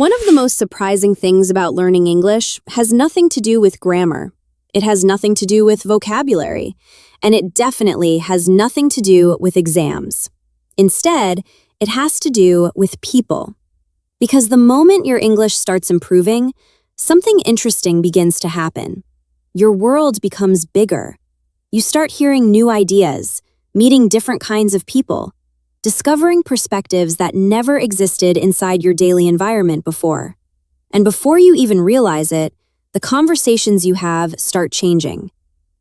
One of the most surprising things about learning English has nothing to do with grammar. It has nothing to do with vocabulary, and it definitely has nothing to do with exams. Instead, it has to do with people. Because the moment your English starts improving, something interesting begins to happen. Your world becomes bigger. You start hearing new ideas, meeting different kinds of people, discovering perspectives that never existed inside your daily environment before. And before you even realize it, the conversations you have start changing.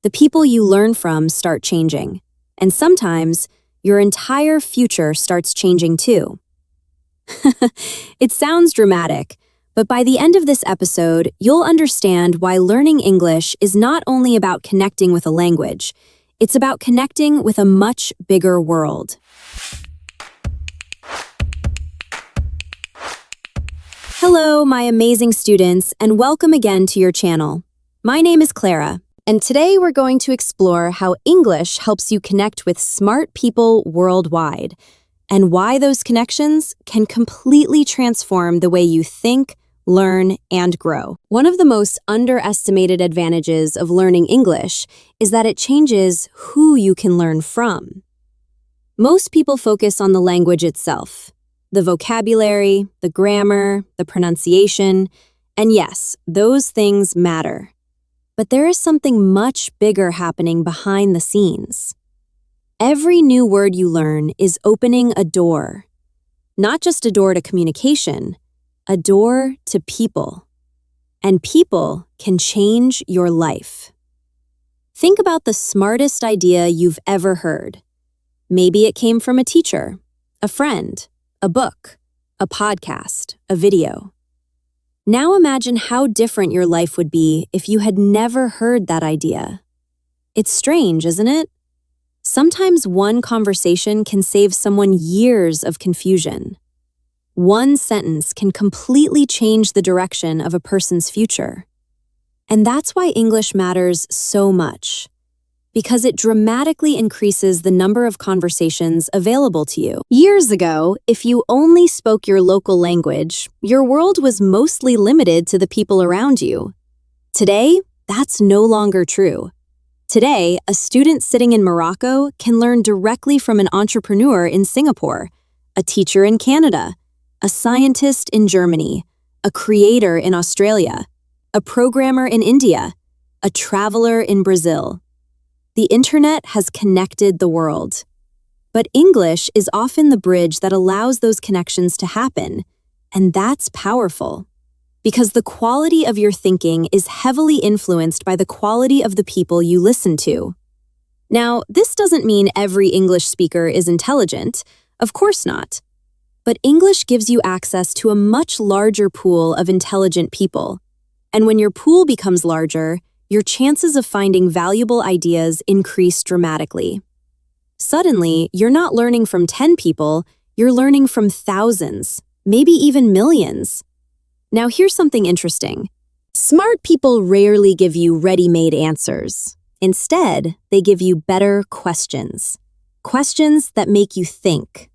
The people you learn from start changing. And sometimes, your entire future starts changing too. It sounds dramatic, but by the end of this episode, you'll understand why learning English is not only about connecting with a language, it's about connecting with a much bigger world. Hello, my amazing students, and welcome again to your channel. My name is Clara, and today we're going to explore how English helps you connect with smart people worldwide, and why those connections can completely transform the way you think, learn, and grow. One of the most underestimated advantages of learning English is that it changes who you can learn from. Most people focus on the language itself, the vocabulary, the grammar, the pronunciation, and yes, those things matter. But there is something much bigger happening behind the scenes. Every new word you learn is opening a door. Not just a door to communication, a door to people. And people can change your life. Think about the smartest idea you've ever heard. Maybe it came from a teacher, a friend, a book, a podcast, a video. Now imagine how different your life would be if you had never heard that idea. It's strange, isn't it? Sometimes one conversation can save someone years of confusion. One sentence can completely change the direction of a person's future. And that's why English matters so much. Because it dramatically increases the number of conversations available to you. Years ago, if you only spoke your local language, your world was mostly limited to the people around you. Today, that's no longer true. Today, a student sitting in Morocco can learn directly from an entrepreneur in Singapore, a teacher in Canada, a scientist in Germany, a creator in Australia, a programmer in India, a traveler in Brazil. The internet has connected the world. But English is often the bridge that allows those connections to happen, and that's powerful. Because the quality of your thinking is heavily influenced by the quality of the people you listen to. Now, this doesn't mean every English speaker is intelligent. Of course not. But English gives you access to a much larger pool of intelligent people. And when your pool becomes larger, your chances of finding valuable ideas increase dramatically. Suddenly, you're not learning from 10 people, you're learning from thousands, maybe even millions. Now here's something interesting. Smart people rarely give you ready-made answers. Instead, they give you better questions. Questions that make you think.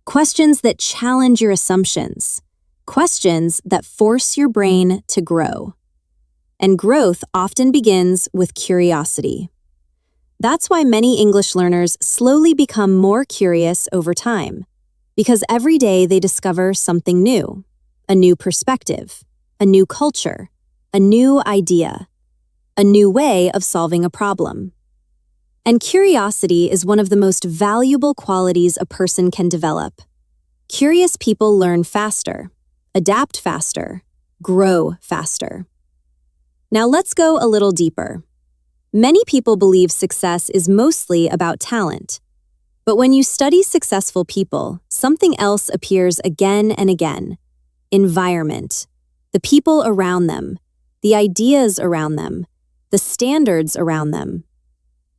Questions that challenge your assumptions. Questions that force your brain to grow. And growth often begins with curiosity. That's why many English learners slowly become more curious over time, because every day they discover something new. A new perspective, a new culture, a new idea, a new way of solving a problem. And curiosity is one of the most valuable qualities a person can develop. Curious people learn faster, adapt faster, grow faster. Now let's go a little deeper. Many people believe success is mostly about talent. But when you study successful people, something else appears again and again. Environment, the people around them, the ideas around them, the standards around them.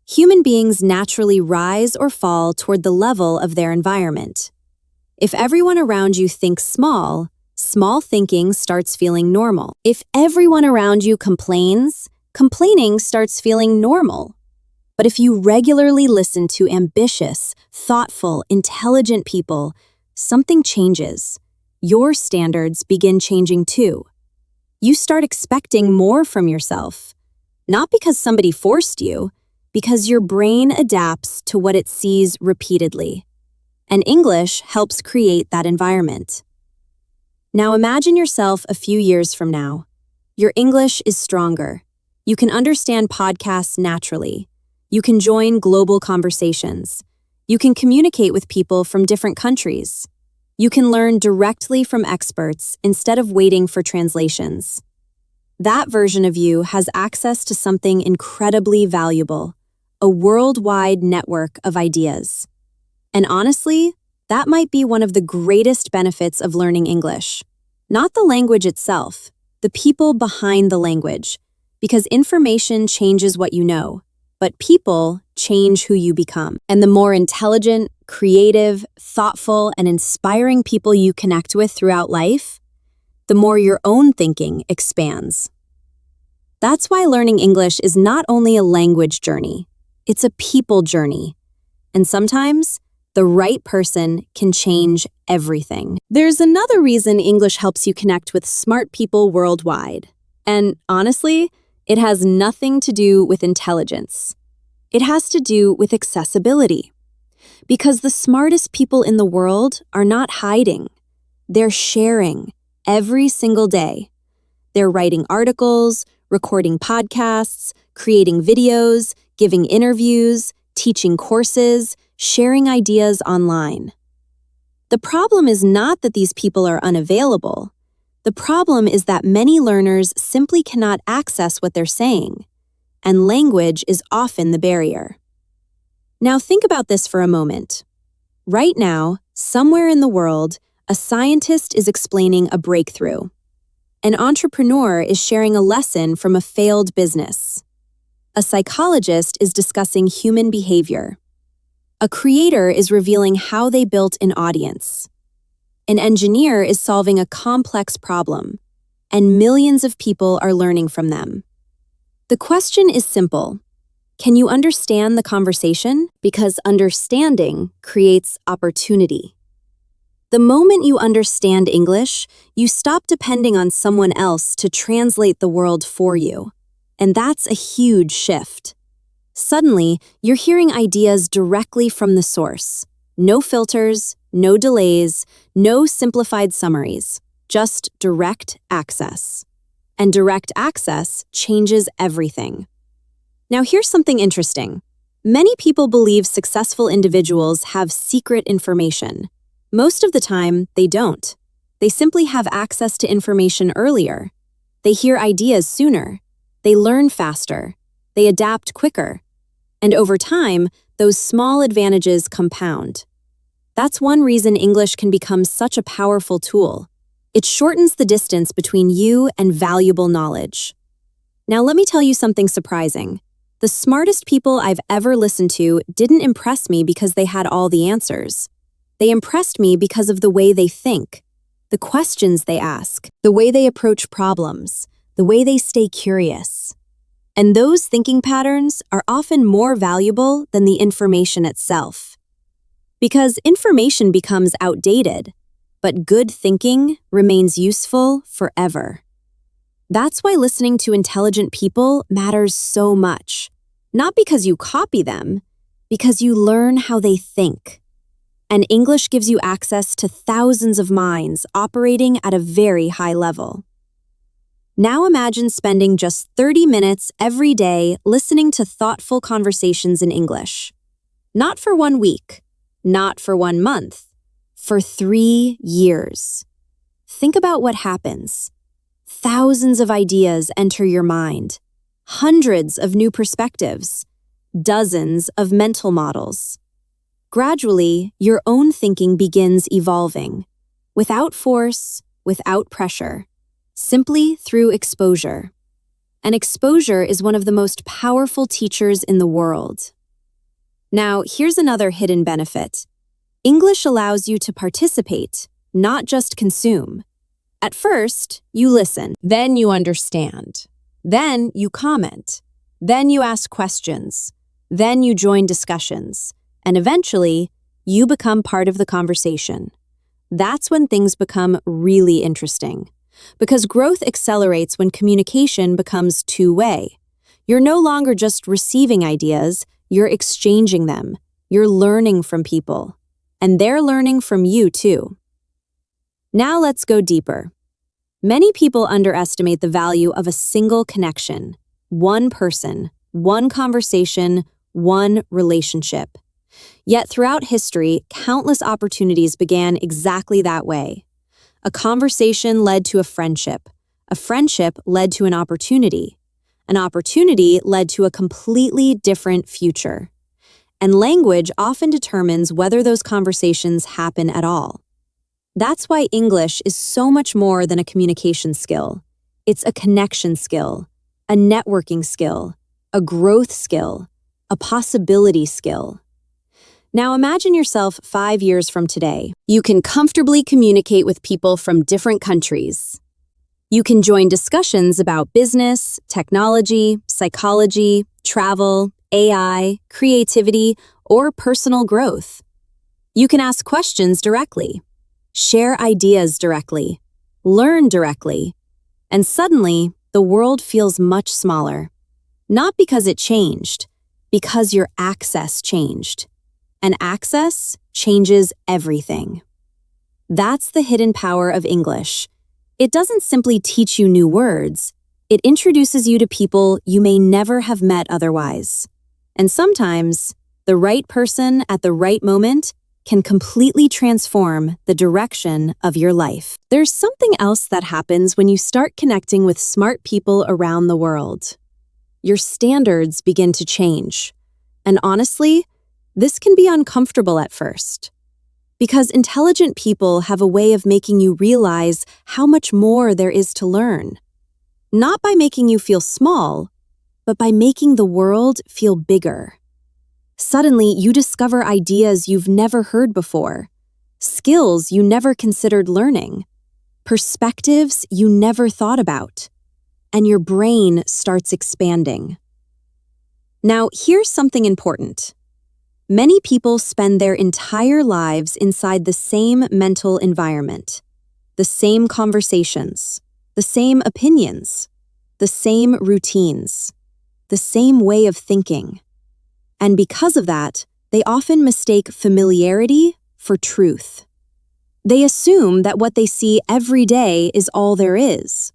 Human beings naturally rise or fall toward the level of their environment. If everyone around you thinks small, small thinking starts feeling normal. If everyone around you complains, complaining starts feeling normal. But if you regularly listen to ambitious, thoughtful, intelligent people, something changes. your standards begin changing too. You start expecting more from yourself, not because somebody forced you, because your brain adapts to what it sees repeatedly. And English helps create that environment. Now imagine yourself a few years from now. Your English is stronger. You can understand podcasts naturally. You can join global conversations. You can communicate with people from different countries. You can learn directly from experts instead of waiting for translations. That version of you has access to something incredibly valuable, a worldwide network of ideas. And honestly, that might be one of the greatest benefits of learning English. Not the language itself, the people behind the language, because information changes what you know, but people change who you become. And the more intelligent, creative, thoughtful, and inspiring people you connect with throughout life, the more your own thinking expands. That's why learning English is not only a language journey, it's a people journey. And sometimes, the right person can change everything. There's another reason English helps you connect with smart people worldwide. And honestly, it has nothing to do with intelligence. It has to do with accessibility. Because the smartest people in the world are not hiding. They're sharing every single day. They're writing articles, recording podcasts, creating videos, giving interviews, teaching courses, sharing ideas online. The problem is not that these people are unavailable. The problem is that many learners simply cannot access what they're saying, and language is often the barrier. Now think about this for a moment. Right now, somewhere in the world, a scientist is explaining a breakthrough. An entrepreneur is sharing a lesson from a failed business. A psychologist is discussing human behavior. A creator is revealing how they built an audience. An engineer is solving a complex problem, and millions of people are learning from them. The question is simple. Can you understand the conversation? Because understanding creates opportunity. The moment you understand English, you stop depending on someone else to translate the world for you. And that's a huge shift. Suddenly, you're hearing ideas directly from the source. No filters, no delays, no simplified summaries, just direct access. And direct access changes everything. Now here's something interesting. Many people believe successful individuals have secret information. Most of the time, they don't. They simply have access to information earlier. They hear ideas sooner. They learn faster. They adapt quicker. And over time, those small advantages compound. That's one reason English can become such a powerful tool. It shortens the distance between you and valuable knowledge. Now let me tell you something surprising. The smartest people I've ever listened to didn't impress me because they had all the answers. They impressed me because of the way they think, the questions they ask, the way they approach problems, the way they stay curious. And those thinking patterns are often more valuable than the information itself. Because information becomes outdated, but good thinking remains useful forever. That's why listening to intelligent people matters so much. Not because you copy them, because you learn how they think. And English gives you access to thousands of minds operating at a very high level. Now imagine spending just 30 minutes every day listening to thoughtful conversations in English. Not for 1 week, not for 1 month, for 3 years. Think about what happens. Thousands of ideas enter your mind, hundreds of new perspectives, dozens of mental models. Gradually, your own thinking begins evolving, without force, without pressure. Simply through exposure. And exposure is one of the most powerful teachers in the world. Now, here's another hidden benefit. English allows you to participate, not just consume. At first, you listen, then you understand, then you comment, then you ask questions, then you join discussions, and eventually, you become part of the conversation. That's when things become really interesting. Because growth accelerates when communication becomes two-way. You're no longer just receiving ideas, you're exchanging them. You're learning from people. And they're learning from you too. Now let's go deeper. Many people underestimate the value of a single connection, one person, one conversation, one relationship. Yet throughout history, countless opportunities began exactly that way. A conversation led to a friendship led to an opportunity led to a completely different future. And language often determines whether those conversations happen at all. That's why English is so much more than a communication skill. It's a connection skill, a networking skill, a growth skill, a possibility skill. Now imagine yourself 5 years from today. You can comfortably communicate with people from different countries. You can join discussions about business, technology, psychology, travel, AI, creativity, or personal growth. You can ask questions directly, share ideas directly, learn directly, and suddenly the world feels much smaller. Not because it changed, because your access changed. And access changes everything. That's the hidden power of English. It doesn't simply teach you new words, it introduces you to people you may never have met otherwise. And sometimes, the right person at the right moment can completely transform the direction of your life. There's something else that happens when you start connecting with smart people around the world. Your standards begin to change. And honestly, this can be uncomfortable at first. Because intelligent people have a way of making you realize how much more there is to learn. Not by making you feel small, but by making the world feel bigger. Suddenly, you discover ideas you've never heard before, skills you never considered learning, perspectives you never thought about, and your brain starts expanding. Now, here's something important. Many people spend their entire lives inside the same mental environment, the same conversations, the same opinions, the same routines, the same way of thinking. And because of that, they often mistake familiarity for truth. They assume that what they see every day is all there is.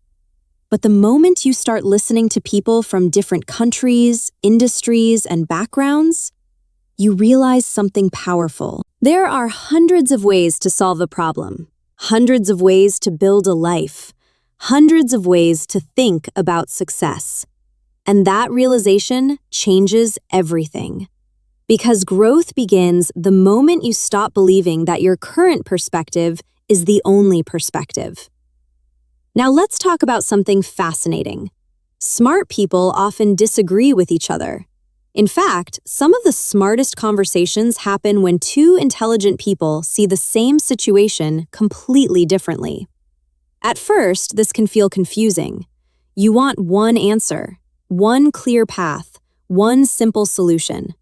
But the moment you start listening to people from different countries, industries, and backgrounds, you realize something powerful. There are hundreds of ways to solve a problem, hundreds of ways to build a life, hundreds of ways to think about success. And that realization changes everything. Because growth begins the moment you stop believing that your current perspective is the only perspective. Now let's talk about something fascinating. Smart people often disagree with each other. In fact, some of the smartest conversations happen when two intelligent people see the same situation completely differently. At first, this can feel confusing. You want one answer, one clear path, one simple solution.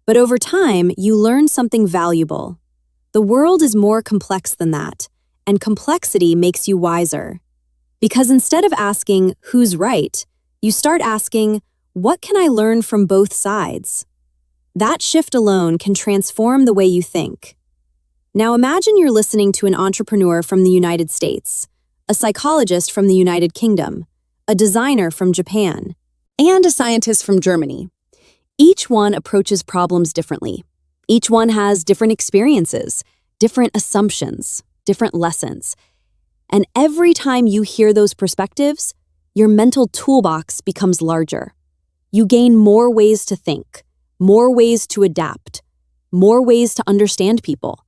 But over time, you learn something valuable. The world is more complex than that, and complexity makes you wiser. Because instead of asking, who's right, you start asking, what can I learn from both sides? That shift alone can transform the way you think. Now imagine you're listening to an entrepreneur from the United States, a psychologist from the United Kingdom, a designer from Japan, and a scientist from Germany. Each one approaches problems differently. Each one has different experiences, different assumptions, different lessons. And every time you hear those perspectives, your mental toolbox becomes larger. You gain more ways to think, more ways to adapt, more ways to understand people.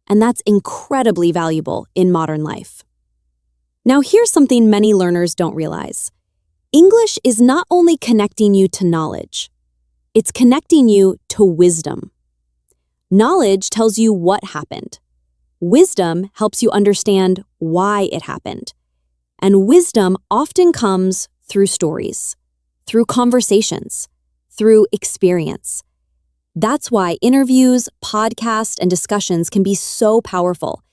And that's incredibly valuable in modern life. Now here's something many learners don't realize. English is not only connecting you to knowledge, it's connecting you to wisdom. Knowledge tells you what happened. Wisdom helps you understand why it happened. And wisdom often comes through stories, through conversations, through experience. That's why interviews, podcasts, and discussions can be so powerful.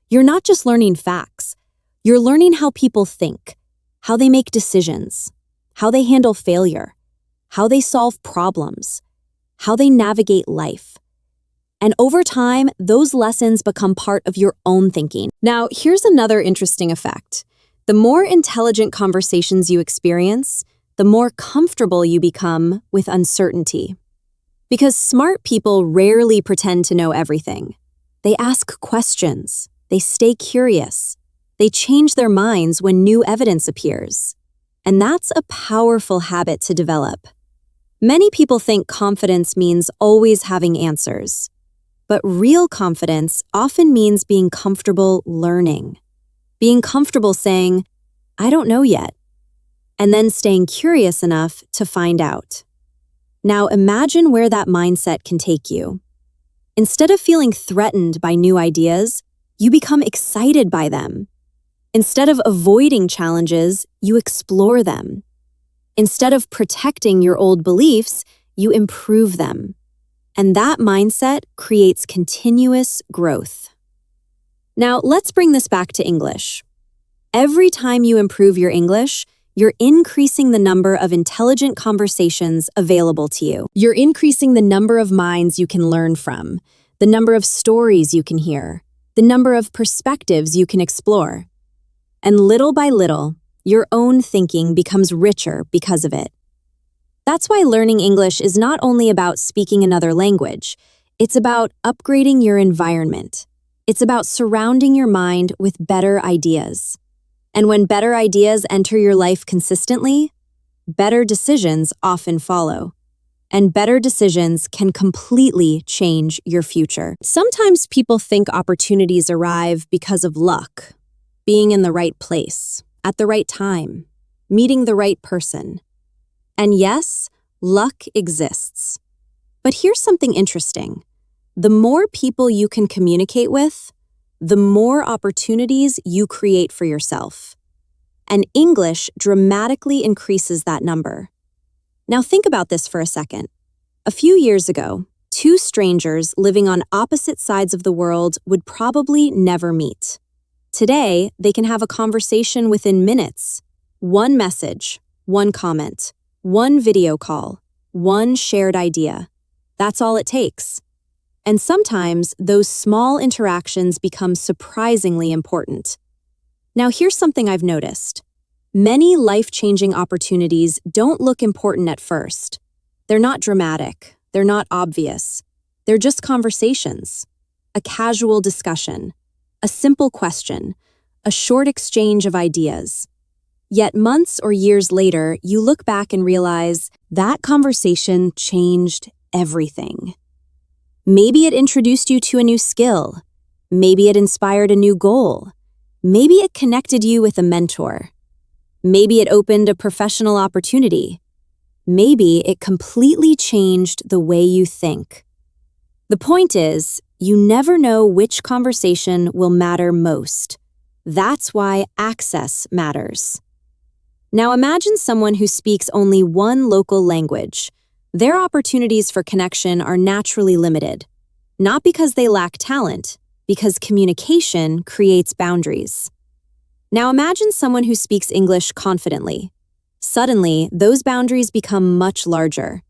You're not just learning facts. You're learning how people think, how they make decisions, how they handle failure, how they solve problems, how they navigate life. And over time, those lessons become part of your own thinking. Now, here's another interesting effect. The more intelligent conversations you experience, the more comfortable you become with uncertainty. Because smart people rarely pretend to know everything. They ask questions, they stay curious, they change their minds when new evidence appears. And that's a powerful habit to develop. Many people think confidence means always having answers. But real confidence often means being comfortable learning. Being comfortable saying, I don't know yet, and then staying curious enough to find out. Now imagine where that mindset can take you. Instead of feeling threatened by new ideas, you become excited by them. Instead of avoiding challenges, you explore them. Instead of protecting your old beliefs, you improve them. And that mindset creates continuous growth. Now, let's bring this back to English. Every time you improve your English, you're increasing the number of intelligent conversations available to you. You're increasing the number of minds you can learn from, the number of stories you can hear, the number of perspectives you can explore. And little by little, your own thinking becomes richer because of it. That's why learning English is not only about speaking another language, it's about upgrading your environment. It's about surrounding your mind with better ideas. And when better ideas enter your life consistently, better decisions often follow. And better decisions can completely change your future. Sometimes people think opportunities arrive because of luck, being in the right place, at the right time, meeting the right person. And yes, luck exists. But here's something interesting. The more people you can communicate with, the more opportunities you create for yourself. And English dramatically increases that number. Now think about this for a second. A few years ago, two strangers living on opposite sides of the world would probably never meet. Today, they can have a conversation within minutes. One message, one comment. One video call, one shared idea. That's all it takes. And sometimes those small interactions become surprisingly important. Now here's something I've noticed. Many life-changing opportunities don't look important at first. They're not dramatic. They're not obvious. They're just conversations, a casual discussion, a simple question, a short exchange of ideas. Yet months or years later, you look back and realize that conversation changed everything. Maybe it introduced you to a new skill. Maybe it inspired a new goal. Maybe it connected you with a mentor. Maybe it opened a professional opportunity. Maybe it completely changed the way you think. The point is, you never know which conversation will matter most. That's why access matters. Now imagine someone who speaks only one local language. Their opportunities for connection are naturally limited, not because they lack talent, because communication creates boundaries. Now imagine someone who speaks English confidently. Suddenly, those boundaries become much larger.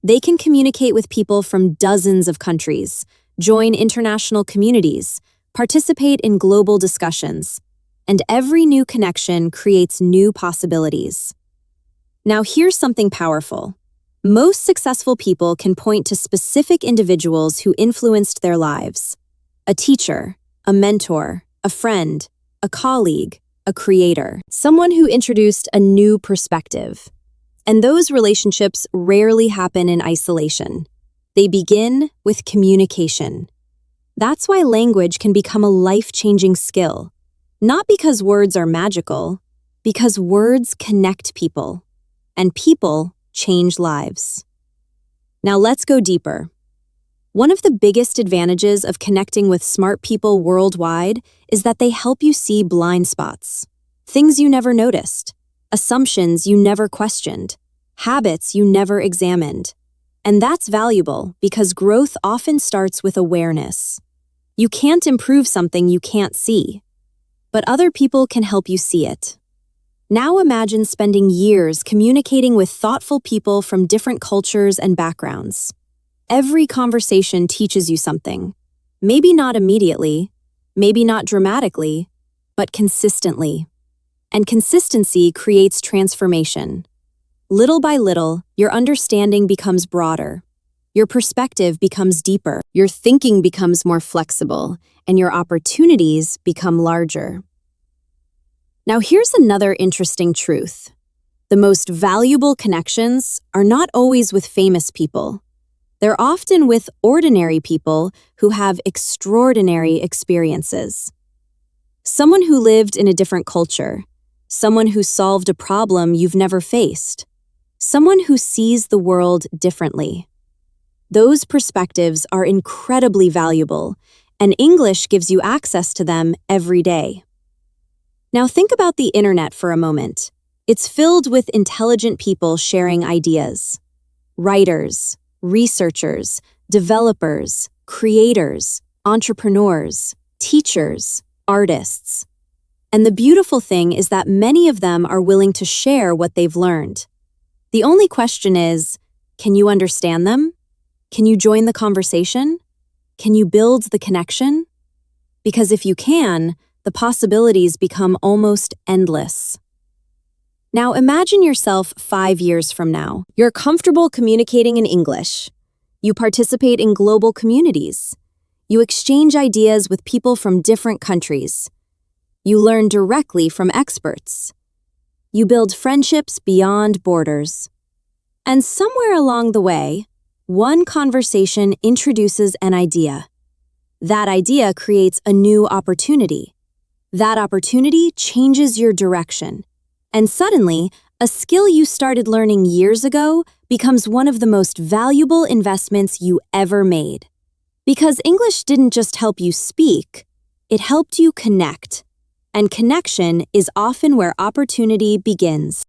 They can communicate with people from dozens of countries, join international communities, participate in global discussions. And every new connection creates new possibilities. Now here's something powerful. Most successful people can point to specific individuals who influenced their lives. A teacher, a mentor, a friend, a colleague, a creator, someone who introduced a new perspective. And those relationships rarely happen in isolation. They begin with communication. That's why language can become a life-changing skill. Not because words are magical, because words connect people, and people change lives. Now let's go deeper. One of the biggest advantages of connecting with smart people worldwide is that they help you see blind spots, things you never noticed, assumptions you never questioned, habits you never examined. And that's valuable because growth often starts with awareness. You can't improve something you can't see, but other people can help you see it. Now imagine spending years communicating with thoughtful people from different cultures and backgrounds. Every conversation teaches you something. Maybe not immediately, maybe not dramatically, but consistently. And consistency creates transformation. Little by little, your understanding becomes broader. Your perspective becomes deeper. Your thinking becomes more flexible, and your opportunities become larger. Now here's another interesting truth. The most valuable connections are not always with famous people. They're often with ordinary people who have extraordinary experiences. Someone who lived in a different culture, someone who solved a problem you've never faced, someone who sees the world differently. Those perspectives are incredibly valuable, and English gives you access to them every day. Now think about the internet for a moment. It's filled with intelligent people sharing ideas. Writers, researchers, developers, creators, entrepreneurs, teachers, artists. And the beautiful thing is that many of them are willing to share what they've learned. The only question is, can you understand them? Can you join the conversation? Can you build the connection? Because if you can, the possibilities become almost endless. Now imagine yourself 5 years from now. You're comfortable communicating in English. You participate in global communities. You exchange ideas with people from different countries. You learn directly from experts. You build friendships beyond borders. And somewhere along the way, one conversation introduces an idea. That idea creates a new opportunity. That opportunity changes your direction. And suddenly, a skill you started learning years ago becomes one of the most valuable investments you ever made. Because English didn't just help you speak, it helped you connect. And connection is often where opportunity begins.